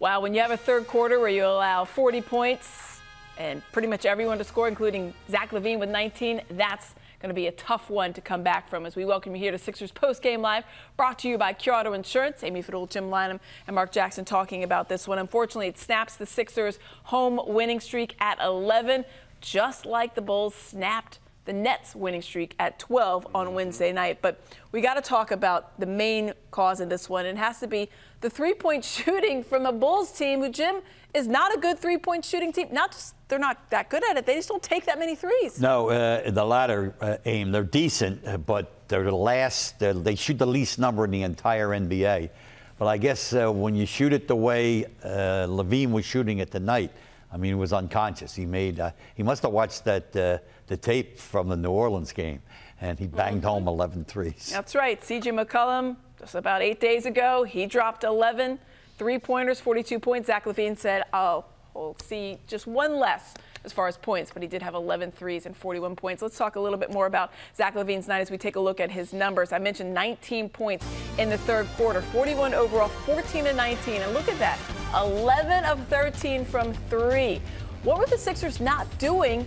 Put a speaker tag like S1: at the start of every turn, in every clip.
S1: Wow, when you have a third quarter where you allow 40 points and pretty much everyone to score, including Zach Lavine with 19, that's going to be a tough one to come back from. As we welcome you here to Sixers Postgame Live, brought to you by Cure Auto Insurance. Amy Fadool, Jim Lynam, and Marc Jackson talking about this one. Unfortunately, it snaps the Sixers' home winning streak at 11, just like the Bulls snapped the Nets' winning streak at 12 on Wednesday night. But we got to talk about the main cause in this one. It has to be the three-point shooting from the Bulls team, who, Jim, is not a good three-point shooting team. Not just they're not that good at it, they just don't take that many threes. No,
S2: the latter, Aim, they're decent, but they're the last. They shoot the least number in the entire NBA. But I guess when you shoot it the way Lavine was shooting it tonight, I mean, he was unconscious. He must have watched the tape from the New Orleans game, and he banged home 11 threes.
S1: That's right. C.J. McCollum, just about 8 days ago, he dropped 11 three-pointers, 42 points. Zach Lavine said, oh, we'll see just one less as far as points, but he did have 11 threes and 41 points. Let's talk a little bit more about Zach Lavine's night as we take a look at his numbers. I mentioned 19 points in the third quarter, 41 overall, 14 and 19. And look at that, 11 of 13 from three. What were the Sixers not doing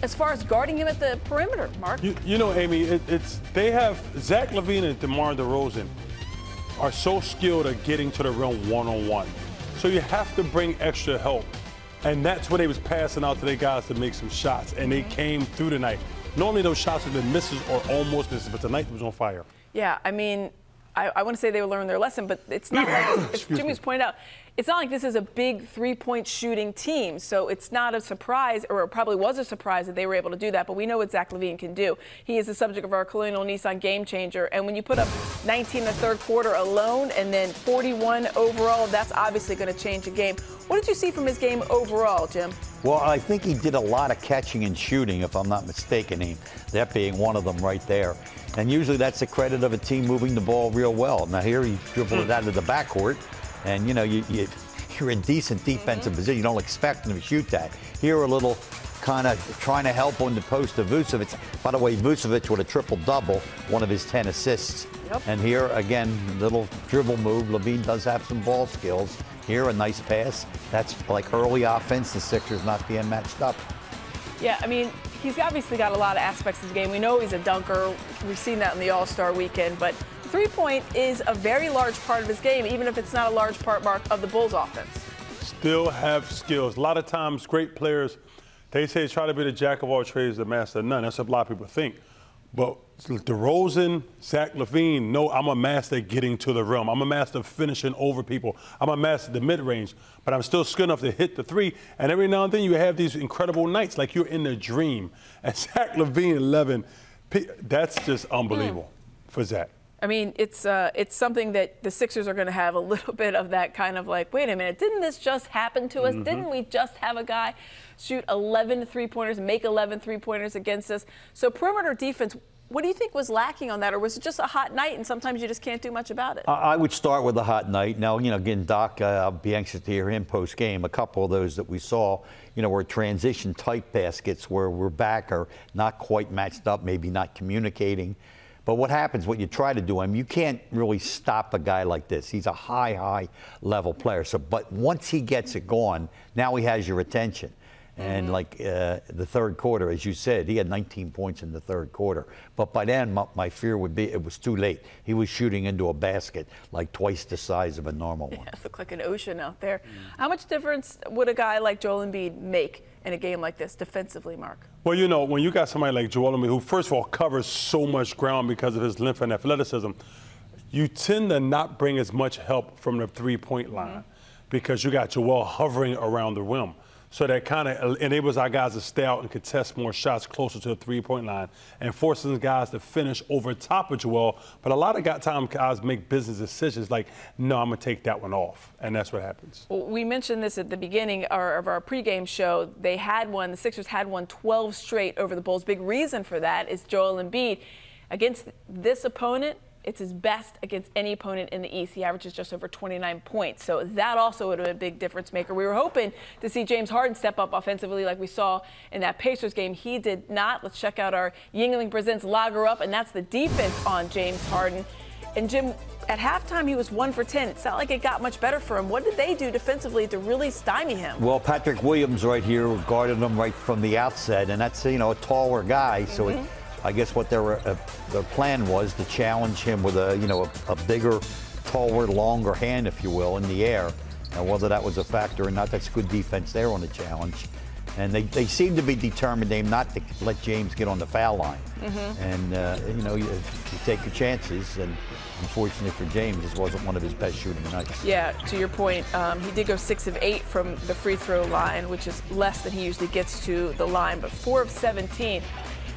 S1: as far as guarding him at the perimeter, Mark?
S3: You know, Amy, they have Zach Lavine and DeMar DeRozan are so skilled at getting to the rim one-on-one. So you have to bring extra help. And that's what they was passing out to their guys to make some shots. And they came through tonight. Normally those shots have been misses or almost misses, but tonight it was on fire.
S1: Yeah, I mean, I want to say they would learn their lesson, but it's not like, as Jimmy's pointed out, it's not like this is a big three-point shooting team. So it's not a surprise, or it probably was a surprise that they were able to do that. But we know what Zach Lavine can do. He is the subject of our Colonial Nissan Game Changer. And when you put up 19 in the third quarter alone and then 41 overall, that's obviously going to change a game. What did you see from his game overall, Jim?
S2: Well, I think he did a lot of catching and shooting, if I'm not mistaken, that being one of them right there. And usually that's the credit of a team moving the ball real well. Now here he dribbled it out of the backcourt, and you know, you're in decent defensive position. You don't expect him to shoot that. Here a little kind of trying to help on the post to Vucevic. By the way, Vucevic with a triple-double, one of his 10 assists. Yep. And here, again, little dribble move. Lavine does have some ball skills. Here, a nice pass. That's like early offense. The Sixers not being matched up.
S1: Yeah, I mean, he's obviously got a lot of aspects of his game. We know he's a dunker. We've seen that in the All-Star weekend. But three-point is a very large part of his game, even if it's not a large part, Mark, of the Bulls' offense. Still
S3: have skills. A lot of times, great players, they say try to be the jack of all trades, the master of none. That's what a lot of people think. But DeRozan, Zach Lavine, no, I'm a master at getting to the rim. I'm a master of finishing over people. I'm a master of the mid-range, but I'm still skilled enough to hit the three. And every now and then you have these incredible nights, like you're in the dream. And Zach Lavine, 11, that's just unbelievable for Zach.
S1: I mean, it's something that the Sixers are going to have a little bit of that kind of like, wait a minute, didn't this just happen to us? Didn't we just have a guy shoot 11 three-pointers, make 11 three-pointers against us? So perimeter defense, what do you think was lacking on that? Or was it just a hot night and sometimes you just can't do much about it?
S2: I would start with a hot night. Now, you know, again, Doc, I'll be anxious to hear him post-game. A couple of those that we saw, you know, were transition-type baskets where we're back or not quite matched up, maybe not communicating. But what happens, what you try to do, I mean, you can't really stop a guy like this. He's a high level player. So, but once he gets it going, now he has your attention. And like the third quarter, as you said, he had 19 points in the third quarter. But by then, my fear would be it was too late. He was shooting into a basket like twice the size of a normal one.
S1: Yeah, it looked like an ocean out there. How much difference would a guy like Joel Embiid make in a game like this defensively, Mark?
S3: Well, you know, when you got somebody like Joel Embiid, who first of all covers so much ground because of his length and athleticism, you tend to not bring as much help from the three-point line because you got Joel hovering around the rim. So that kind of enables our guys to stay out and contest more shots closer to the three-point line and forces guys to finish over top of Joel. But a lot of times guys make business decisions like, no, I'm going to take that one off. And that's what happens.
S1: Well, we mentioned this at the beginning of our pregame show. The Sixers had won 12 straight over the Bulls. Big reason for that is Joel Embiid. Against this opponent, it's his best against any opponent in the East. He averages just over 29 points. So that also would have been a big difference maker. We were hoping to see James Harden step up offensively like we saw in that Pacers game. He did not. Let's check out our Yingling Presents Lager Up, and that's the defense on James Harden. And Jim, at halftime, he was 1 for 10. It's not like it got much better for him. What did they do defensively to really stymie him?
S2: Well, Patrick Williams right here guarded him right from the outset, and that's, you know, a taller guy. So I guess what their plan was to challenge him with a bigger, taller, longer hand, if you will, in the air. Now, whether that was a factor or not, that's good defense there on the challenge. And they seem to be determined not to let James get on the foul line. And, you take your chances. And unfortunately for James, this wasn't one of his best shooting nights.
S1: Yeah, to your point, he did go 6 of 8 from the free throw line, which is less than he usually gets to the line, but 4 of 17.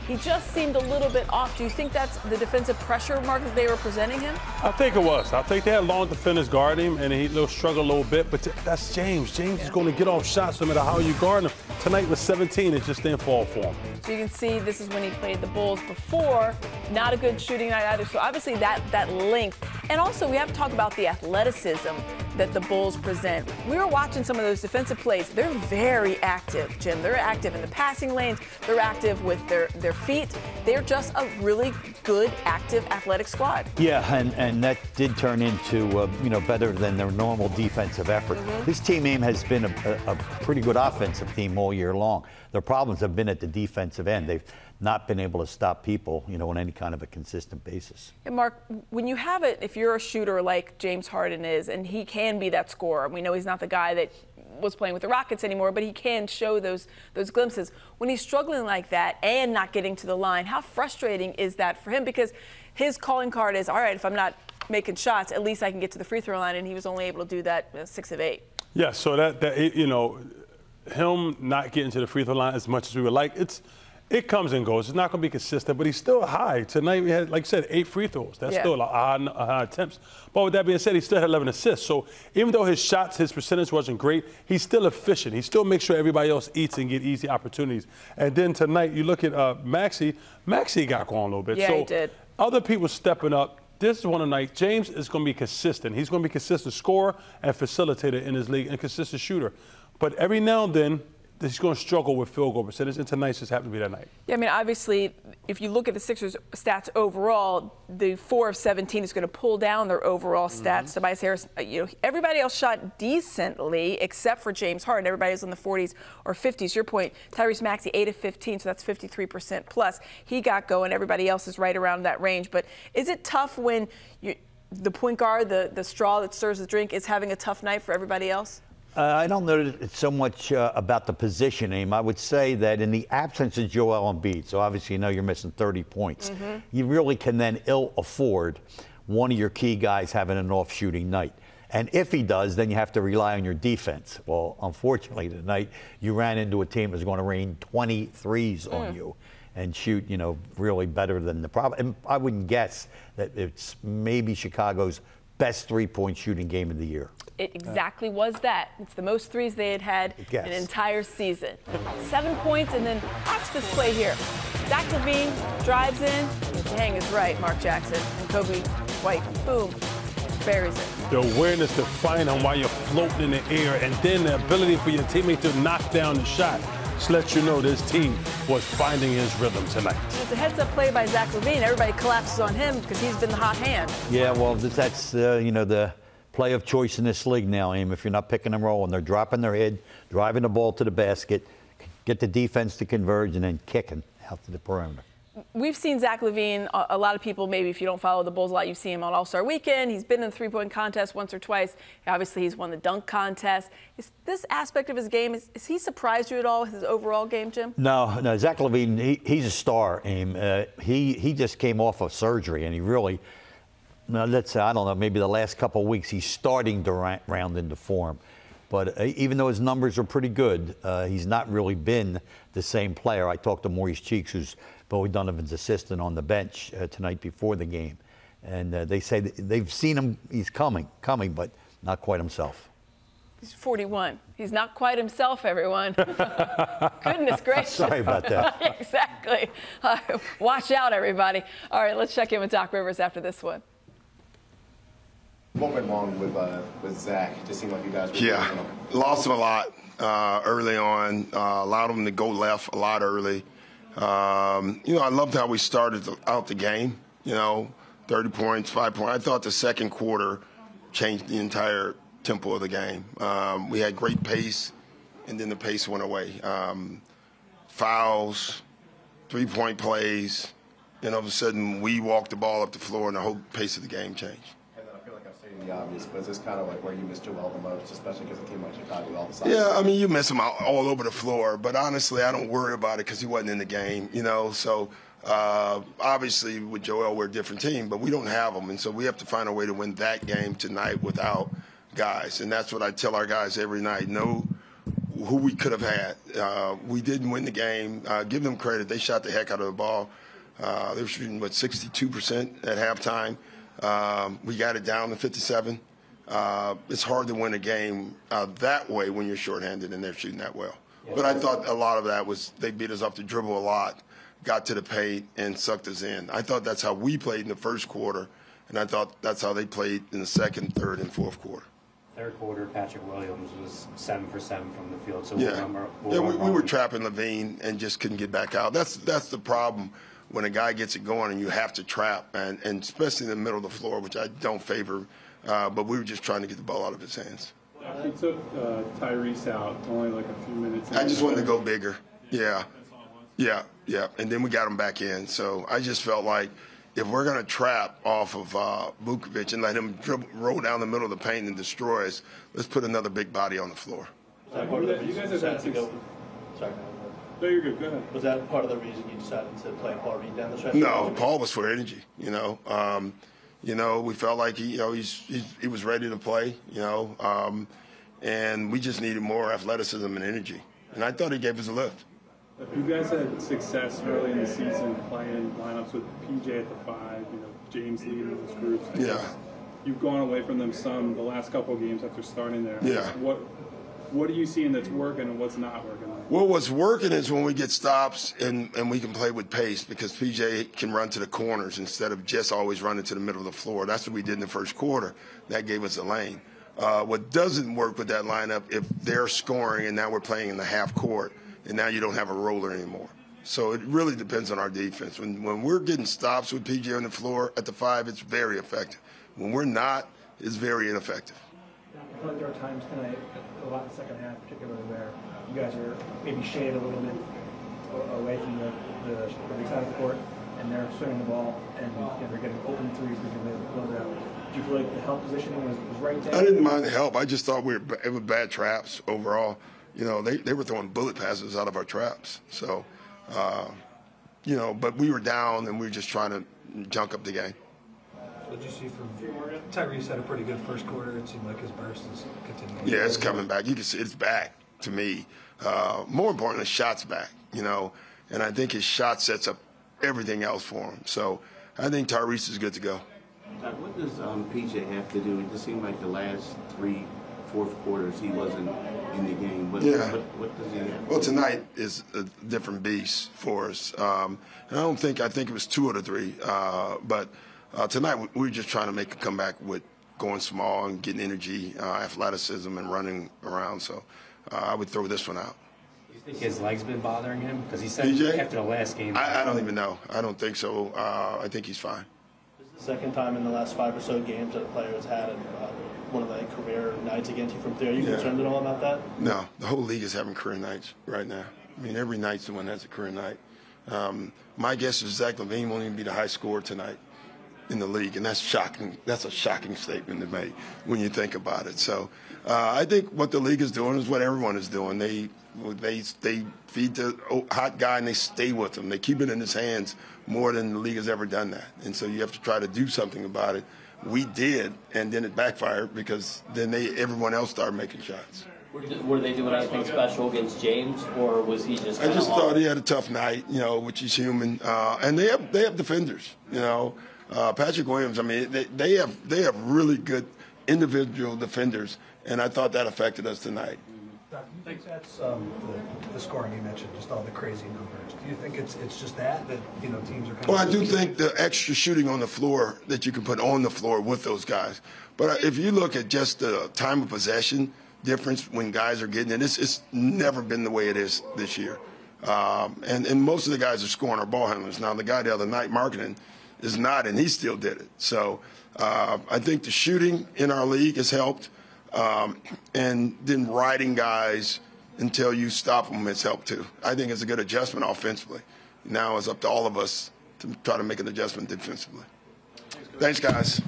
S1: He just seemed a little bit off. Do you think that's the defensive pressure, Mark, that they were presenting him?
S3: I think it was. I think they had long defenders guard him, and he struggled a little bit. But that's James. James is going to get off shots no matter how you guard him. Tonight was 17. It just didn't fall for him.
S1: So you can see this is when he played the Bulls before. Not a good shooting night either. So obviously that length. And also we have to talk about the athleticism that the Bulls present. We were watching some of those defensive plays. They're very active, Jim. They're active in the passing lanes. They're active with their feet. They're just a really good, active, athletic squad.
S2: Yeah, and that did turn into, better than their normal defensive effort. This team has been a pretty good offensive team all year long. Their problems have been at the defensive end. They've not been able to stop people, on any kind of a consistent basis.
S1: And Mark, when you have it, if you're a shooter like James Harden is, and he can be that scorer, we know he's not the guy that was playing with the Rockets anymore, but he can show those glimpses. When he's struggling like that and not getting to the line, how frustrating is that for him? Because his calling card is, all right, if I'm not making shots, at least I can get to the free throw line, and he was only able to do that 6 of 8.
S3: Yeah, so that him not getting to the free throw line as much as we would like, it comes and goes. It's not going to be consistent, but he's still high. Tonight we had, like I said, 8 free throws. That's still a high attempts. But with that being said, he still had 11 assists. So even though his percentage wasn't great, he's still efficient. He still makes sure everybody else eats and get easy opportunities. And then tonight you look at Maxey. Maxey got going a little bit.
S1: Yeah,
S3: so
S1: he did.
S3: Other people stepping up. This is one of the nights. James is going to be consistent. He's going to be a consistent scorer and facilitator in his league and consistent shooter. But every now and then, he's going to struggle with field goal percentage, and tonight just happened to be that night.
S1: Yeah, I mean, obviously, if you look at the Sixers' stats overall, the 4 of 17 is going to pull down their overall stats. Tobias Harris, everybody else shot decently except for James Harden. Everybody was in the 40s or 50s. Your point, Tyrese Maxey, 8 of 15, so that's 53% plus. He got going. Everybody else is right around that range. But is it tough when the point guard, the straw that stirs the drink, is having a tough night for everybody else?
S2: I don't know that it's so much about the positioning. I would say that in the absence of Joel Embiid, so obviously you're missing 30 points, you really can then ill afford one of your key guys having an off shooting night. And if he does, then you have to rely on your defense. Well, unfortunately tonight you ran into a team that's going to rain 23s on you and shoot, really better than the problem. And I wouldn't guess that it's maybe Chicago's best three-point shooting game of the year.
S1: It exactly was that. It's the most threes they had in an entire season. 7 points, and then watch this play here. Zach Lavine drives in. Dang is right, Marc Jackson. And Kobe White, boom, buries it.
S3: The awareness to find him while you're floating in the air, and then the ability for your teammate to knock down the shot. Just let you know this team was finding his rhythm tonight.
S1: It's a heads-up play by Zach Lavine. Everybody collapses on him because he's been the hot hand.
S2: Yeah, well, that's the play of choice in this league now, Aim. If you're not picking and rolling, they're dropping their head, driving the ball to the basket, get the defense to converge, and then kicking out to the perimeter.
S1: We've seen Zach Lavine, a lot of people, maybe if you don't follow the Bulls a lot, you've seen him on All-Star Weekend. He's been in the three-point contest once or twice. Obviously, he's won the dunk contest. Is this aspect of his game, is he surprised you at all with his overall game, Jim?
S2: No, Zach Lavine, he's a star, Aim. He just came off of surgery, and he really, let's say, I don't know, maybe the last couple of weeks, he's starting to round into form. But even though his numbers are pretty good, he's not really been the same player. I talked to Maurice Cheeks, who's Bowie Donovan's assistant on the bench tonight before the game. And they say they've seen him, he's coming, but not quite himself.
S1: He's 41. He's not quite himself, everyone. Goodness gracious.
S2: Sorry about that.
S1: Exactly. Watch out, everybody. All right, let's check in with Doc Rivers after this one.
S4: What went wrong with Zach? It just seemed like you guys were
S5: lost him a lot early on. Allowed him to go left a lot early. I loved how we started out the game. The 30 points, 5 points. I thought the second quarter changed the entire tempo of the game. We had great pace, and then the pace went away. Fouls, 3-point plays, and all of a sudden we walked the ball up the floor, and the whole pace of the game changed.
S4: And then I feel like I'm stating the obvious, but is this kind of like where you miss Joel the most, especially because a team like Chicago all the time?
S5: Yeah, I mean, you miss him all over the floor, but honestly, I don't worry about it because he wasn't in the game, you know. So obviously with Joel, we're a different team, but we don't have him, and so we have to find a way to win that game tonight without guys, and that's what I tell our guys every night. Know who we could have had. We didn't win the game. Give them credit. They shot the heck out of the ball. They were shooting, 62% at halftime. We got it down to 57. It's hard to win a game that way when you're shorthanded and they're shooting that well. But I thought a lot of that was they beat us off the dribble a lot, got to the paint, and sucked us in. I thought that's how we played in the first quarter, and I thought that's how they played in the second, third, and fourth quarter.
S6: Third quarter, Patrick Williams was 7 for 7 from the field. So
S5: we were trapping Lavine and just couldn't get back out. That's the problem when a guy gets it going and you have to trap, and especially in the middle of the floor, which I don't favor. But we were just trying to get the ball out of his hands.
S7: He took Tyrese out only like a few minutes.
S5: I just wanted to go bigger. Yeah. And then we got him back in. So I just felt like if we're going to trap off of Vukovic and let him roll down the middle of the paint and destroy us, let's put another big body on the floor.
S7: You guys have had
S8: Sorry.
S7: No, you're good. Go ahead.
S8: Was that part of the reason you decided to play Paul Reed down the stretch?
S5: No, Paul was for energy. We felt like he was ready to play. And we just needed more athleticism and energy. And I thought he gave us a lift.
S7: You guys had success early in the season playing lineups with PJ at the 5, James leading those groups. You've gone away from them some the last couple of games after starting there.
S5: Yeah.
S7: What are you seeing that's working and what's not working?
S5: Well, what's working is when we get stops and we can play with pace because PJ can run to the corners instead of just always running to the middle of the floor. That's what we did in the first quarter. That gave us a lane. What doesn't work with that lineup, if they're scoring and now we're playing in the half court and now you don't have a roller anymore. So it really depends on our defense. When we're getting stops with PJ on the floor at the 5, it's very effective. When we're not, it's very ineffective.
S9: I feel like there are times tonight, a lot in the second half, particularly where you guys are maybe shaded a little bit away from the big side of the court, and they're swinging the ball, and they're getting open threes because they close out. Do you feel like the help positioning was right there?
S5: I didn't mind the help. I just thought it was bad traps overall. They were throwing bullet passes out of our traps. So, but we were down, and we were just trying to junk up the game.
S10: What did you see from Tyrese? Had a pretty good first quarter. It seemed like his burst is continuing.
S5: Yeah, it's coming back. You can see it's back to me. More importantly, shot's back, and I think his shot sets up everything else for him. So I think Tyrese is good to go.
S11: What does PJ have to do? It just seemed like the last 3 fourth quarters he wasn't in the game. What does he have?
S5: Well, tonight is a different beast for us. And I think it was 2 out of 3. But tonight we were just trying to make a comeback with going small and getting energy, athleticism, and running around. So I would throw this one out.
S6: Do you think his leg's been bothering him? Because he said
S5: PJ?
S6: after the last game.
S5: I don't even know. I don't think so. I think he's fine.
S8: This is the second time in the last 5 or so games that a player has had one of the career nights against you from 3. Are you concerned at all about that?
S5: No. The whole league is having career nights right now. I mean, every night someone has a career night. My guess is Zach Lavine won't even be the high scorer tonight in the league, and that's shocking. That's a shocking statement to make when you think about it. So I think what the league is doing is what everyone is doing. They feed the hot guy and they stay with him. They keep it in his hands more than the league has ever done that. And so you have to try to do something about it. We did, and then it backfired because then everyone else started making shots.
S12: Were they doing anything special against James, or was he just?
S5: I just thought he had a tough night, which is human. And they have defenders, Patrick Williams. I mean, they have really good individual defenders, and I thought that affected us tonight.
S10: Do you think that's the scoring you mentioned, just all the crazy numbers? Do you think it's just that teams are kind of...
S5: Well, I do think the extra shooting on the floor that you can put on the floor with those guys. But if you look at just the time of possession difference when guys are getting it, it's never been the way it is this year. And most of the guys are scoring are ball handlers. Now, the guy the other night, Marketing, is not, and he still did it. So I think the shooting in our league has helped, and then riding guys until you stop them has helped too. I think it's a good adjustment offensively. Now it's up to all of us to try to make an adjustment defensively. Thanks, guys.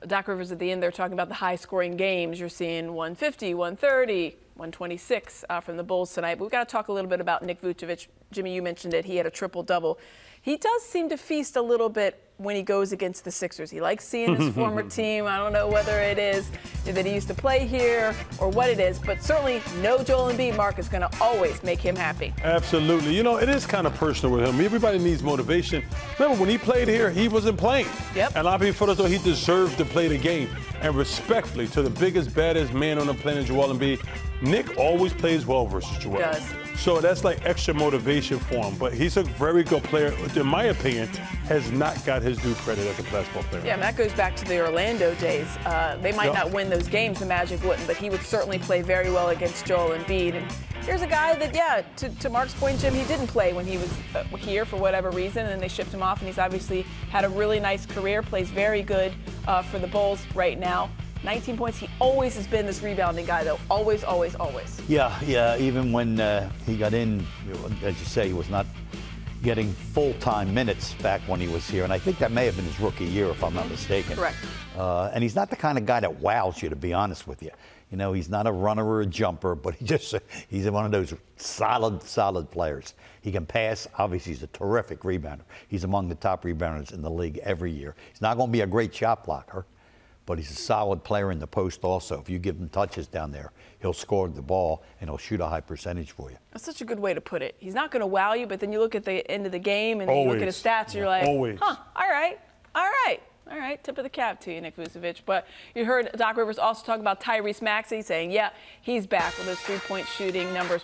S1: Doc Rivers at the end, they're talking about the high-scoring games. You're seeing 150, 130, 126 from the Bulls tonight. But we've got to talk a little bit about Nick Vucevic. Jimmy, you mentioned it. He had a triple-double. He does seem to feast a little bit when he goes against the Sixers. He likes seeing his former team. I don't know whether it is that he used to play here or what it is, but certainly no Joel Embiid, Mark, is going to always make him happy.
S3: Absolutely. You know, it is kind of personal with him. Everybody needs motivation. Remember, when he played here, he wasn't playing.
S1: Yep.
S3: And a lot of people felt as though he deserved to play the game. And respectfully, to the biggest, baddest man on the planet, Joel Embiid, Nick always plays well versus Joel.
S1: He does.
S3: So that's like extra motivation for him. But he's a very good player, in my opinion, has not got his due credit as a basketball player.
S1: Yeah, and that goes back to the Orlando days. They might not win those games, the Magic wouldn't, but he would certainly play very well against Joel Embiid. And here's a guy that, yeah, to Mark's point, Jim, he didn't play when he was here for whatever reason, and they shipped him off, and he's obviously had a really nice career, plays very good for the Bulls right now. 19 points. He always has been this rebounding guy, though. Always, always, always.
S2: Yeah. Even when he got in, as you say, he was not getting full-time minutes back when he was here. And I think that may have been his rookie year, if I'm not mistaken.
S1: Correct.
S2: And he's not the kind of guy that wows you, to be honest with you. You know, he's not a runner or a jumper, but he's one of those solid players. He can pass. Obviously, he's a terrific rebounder. He's among the top rebounders in the league every year. He's not going to be a great shot blocker, but he's a solid player in the post also. If you give him touches down there, he'll score the ball and he'll shoot a high percentage for you.
S1: That's such a good way to put it. He's not going to wow you, but then you look at the end of the game and you look at his stats and you're like, huh, all right, tip of the cap to you, Nick Vucevic. But you heard Doc Rivers also talk about Tyrese Maxey, saying, yeah, he's back with those three-point shooting numbers.